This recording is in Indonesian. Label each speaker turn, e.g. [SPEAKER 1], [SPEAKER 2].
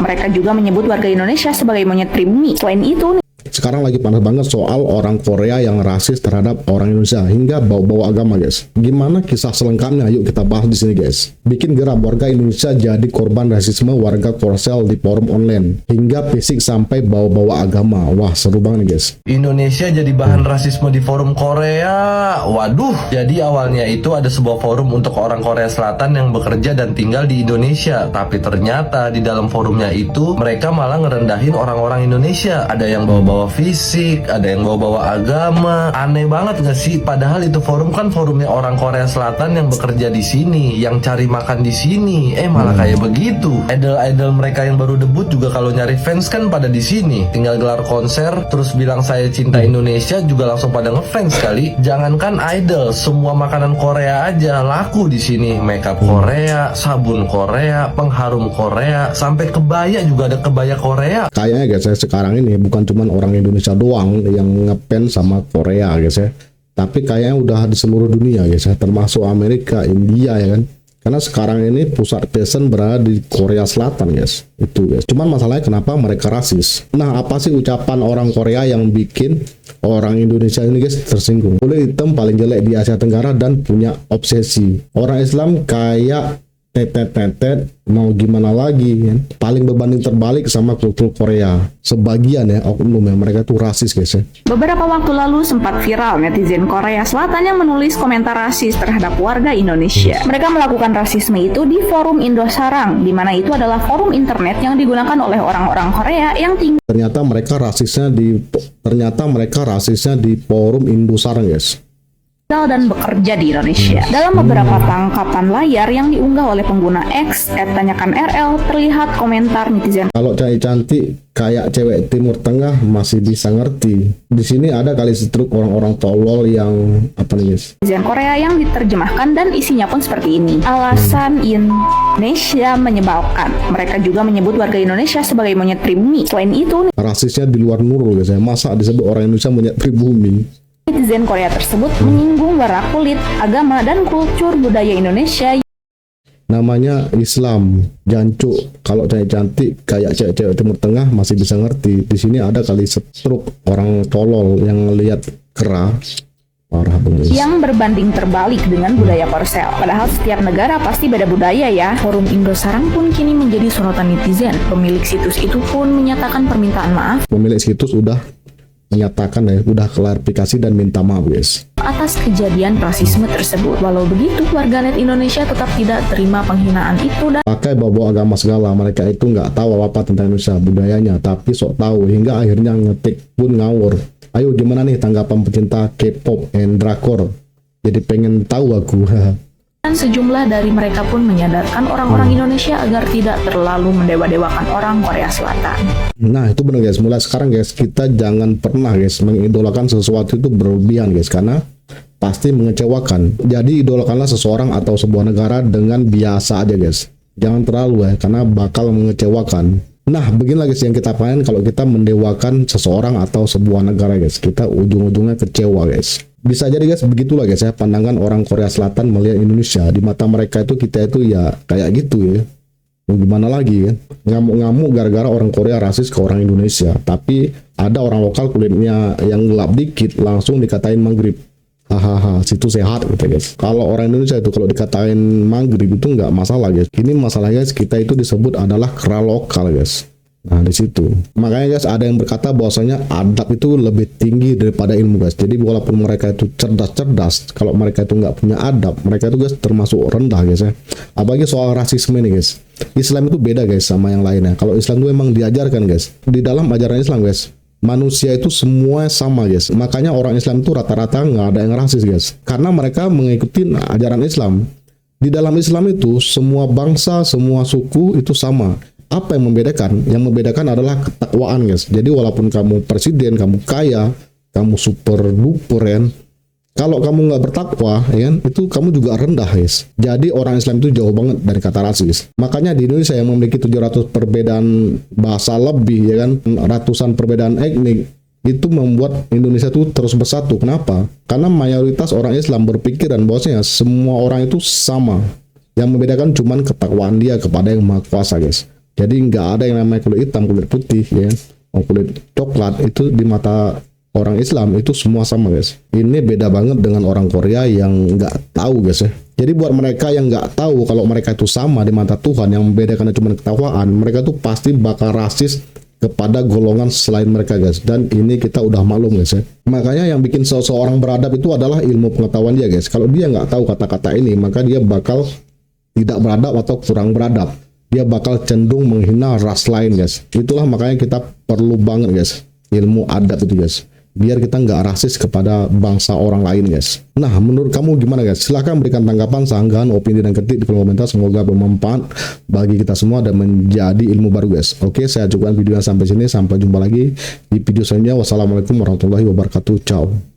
[SPEAKER 1] Mereka juga menyebut warga Indonesia sebagai monyet pribumi. Selain itu,
[SPEAKER 2] sekarang lagi panas banget soal orang Korea yang rasis terhadap orang Indonesia hingga bawa-bawa agama, guys. Gimana kisah selengkapnya? Yuk kita bahas di sini, guys. Bikin geram, warga Indonesia jadi korban rasisme warga Korsel di forum online hingga fisik sampai bawa-bawa agama. Wah, seru banget nih, guys.
[SPEAKER 3] Indonesia jadi bahan rasisme di forum Korea. Waduh, jadi awalnya itu ada sebuah forum untuk orang Korea Selatan yang bekerja dan tinggal di Indonesia. Tapi ternyata di dalam forumnya itu mereka malah ngerendahin orang-orang Indonesia. Ada yang bawa-bawa fisik, ada yang bawa-bawa agama. Aneh banget gak sih? Padahal itu forum kan forumnya orang Korea Selatan yang bekerja di sini, yang cari makan di sini. Malah kayak begitu. Idol-idol mereka yang baru debut juga kalau nyari fans kan pada di sini. Tinggal gelar konser terus bilang saya cinta Indonesia juga langsung pada ngefans kali. Jangankan idol, semua makanan Korea aja laku di sini. Makeup Korea, sabun Korea, pengharum Korea, sampai kebaya juga ada kebaya Korea.
[SPEAKER 2] Kayaknya, guys, saya sekarang ini bukan cuma orang Indonesia doang yang ngefans sama Korea, guys ya, tapi kayaknya udah di seluruh dunia, guys ya, termasuk Amerika, India, ya kan, karena sekarang ini pusat fashion berada di Korea Selatan, guys. Itu, guys. Cuman masalahnya kenapa mereka rasis? Nah, apa sih ucapan orang Korea yang bikin orang Indonesia ini, guys, tersinggung? Kulit hitam paling jelek di Asia Tenggara dan punya obsesi. Orang Islam kayak tetet mau gimana lagi, kan? Paling berbanding terbalik sama kultur Korea. Sebagian ya oknum yang mereka tuh rasis, guys ya.
[SPEAKER 1] beberapa waktu lalu sempat viral netizen Korea Selatan yang menulis komentar rasis terhadap warga Indonesia. Mereka melakukan rasisme itu di forum Indosarang, di mana itu adalah forum internet yang digunakan oleh orang-orang Korea yang tinggal
[SPEAKER 2] Ternyata mereka rasisnya di forum Indosarang, guys.
[SPEAKER 1] dan bekerja di Indonesia. Dalam beberapa tangkapan layar yang diunggah oleh pengguna X @tanyakanRL terlihat komentar netizen
[SPEAKER 2] Kalau cewek cantik kayak cewek Timur Tengah masih bisa ngerti. Di sini ada kali setruk orang-orang tolol yang apa nih, guys?
[SPEAKER 1] Korea yang diterjemahkan dan isinya pun seperti ini. Alasan Indonesia menyebalkan. Mereka juga menyebut warga Indonesia sebagai monyet pribumi. Selain itu,
[SPEAKER 2] Rasisnya di luar nurul, guys ya. Masa disebut orang Indonesia monyet pribumi?
[SPEAKER 1] netizen Korea tersebut menyinggung warna kulit, agama, dan kultur budaya Indonesia.
[SPEAKER 2] Namanya Islam, jancuk. Kalau cewek cantik kayak cewek-cewek Timur Tengah masih bisa ngerti. Di sini ada kali setruk orang tolol yang ngelihat kera. Parah banget.
[SPEAKER 1] Yang berbanding terbalik dengan budaya Korsel. Padahal setiap negara pasti beda budaya ya. Forum Indosarang pun kini menjadi sorotan netizen. Pemilik situs itu pun menyatakan permintaan maaf
[SPEAKER 2] Pemilik situs udah menyatakan ya, udah klarifikasi dan minta maaf, guys.
[SPEAKER 1] atas kejadian rasisme tersebut. Walau begitu, warganet Indonesia tetap tidak terima penghinaan itu dan
[SPEAKER 2] Pakai bawa agama segala, mereka itu nggak tahu apa-apa tentang Indonesia, budayanya, tapi sok tahu hingga akhirnya ngetik pun ngawur. Ayo gimana nih tanggapan pecinta K-pop and drakor? Jadi pengen tahu aku.
[SPEAKER 1] sejumlah dari mereka pun menyadarkan orang-orang Indonesia agar tidak terlalu mendewa-dewakan orang Korea Selatan.
[SPEAKER 2] Nah itu benar, guys. Mulai sekarang, guys, kita jangan pernah, guys, mengidolakan sesuatu itu berlebihan, guys, karena pasti mengecewakan. Jadi idolakanlah seseorang atau sebuah negara dengan biasa aja, guys. Jangan terlalu ya, karena bakal mengecewakan. Nah beginilah, guys, yang kita panen kalau kita mendewakan seseorang atau sebuah negara, guys. Kita ujung-ujungnya kecewa, guys. Bisa jadi, guys, begitulah, guys ya, pandangan orang Korea Selatan melihat Indonesia. Di mata mereka itu kita itu ya kayak gitu ya. Mau gimana lagi kan? Ngamuk-ngamuk gara-gara orang Korea rasis ke orang Indonesia. Tapi ada orang lokal kulitnya yang gelap dikit langsung dikatain maghrib. Hahaha, situ sehat gitu, guys. Kalau orang Indonesia itu kalau dikatain maghrib itu nggak masalah, guys. Ini masalahnya kita itu disebut adalah kera lokal, guys. Nah di situ makanya, guys, ada yang berkata bahwasanya adab itu lebih tinggi daripada ilmu, guys. Jadi walaupun mereka itu cerdas, kalau mereka itu nggak punya adab, mereka itu, guys, termasuk rendah, guys ya. Apalagi soal rasisme ini, guys. Islam itu beda, guys, sama yang lainnya. Kalau Islam itu emang diajarkan, guys, di dalam ajaran Islam, guys, manusia itu semua sama, guys. Makanya orang Islam itu rata-rata nggak ada yang rasis, guys, karena mereka mengikuti ajaran Islam. Di dalam Islam itu semua bangsa, semua suku itu sama. Apa yang membedakan? Yang membedakan adalah ketakwaan, guys. Jadi walaupun kamu presiden, kamu kaya, kamu super duper, kan, kalau kamu nggak bertakwa, ya kan, itu kamu juga rendah, guys. Jadi orang Islam itu jauh banget dari kata rasis. Makanya di Indonesia yang memiliki 700 perbedaan bahasa lebih, ya kan, ratusan perbedaan etnik, itu membuat Indonesia itu terus bersatu. Kenapa? Karena mayoritas orang Islam berpikiran bahwasanya semua orang itu sama. Yang membedakan cuman ketakwaan dia kepada yang Maha Kuasa, guys. Jadi nggak ada yang namanya kulit hitam, kulit putih, ya. Kulit coklat itu di mata orang Islam itu semua sama, guys. Ini beda banget dengan orang Korea yang nggak tahu, guys, ya. Jadi buat mereka yang nggak tahu kalau mereka itu sama di mata Tuhan, yang membedakan cuma ketakwaan, mereka tuh pasti bakal rasis kepada golongan selain mereka, guys. Dan ini kita udah maklum, guys, ya. Makanya yang bikin seseorang beradab itu adalah ilmu pengetahuan dia, guys. Kalau dia nggak tahu kata-kata ini, maka dia bakal tidak beradab atau kurang beradab. Dia bakal cenderung menghina ras lain, guys. Itulah makanya kita perlu banget, guys, ilmu adab itu, guys, biar kita nggak rasis kepada bangsa orang lain, guys. Nah, menurut kamu gimana, guys? Silahkan berikan tanggapan, sanggahan, opini, dan kritik di kolom komentar. Semoga bermanfaat bagi kita semua dan menjadi ilmu baru, guys. Oke, saya cukupkan videonya sampai sini. Sampai jumpa lagi di video selanjutnya. Wassalamualaikum warahmatullahi wabarakatuh. Ciao.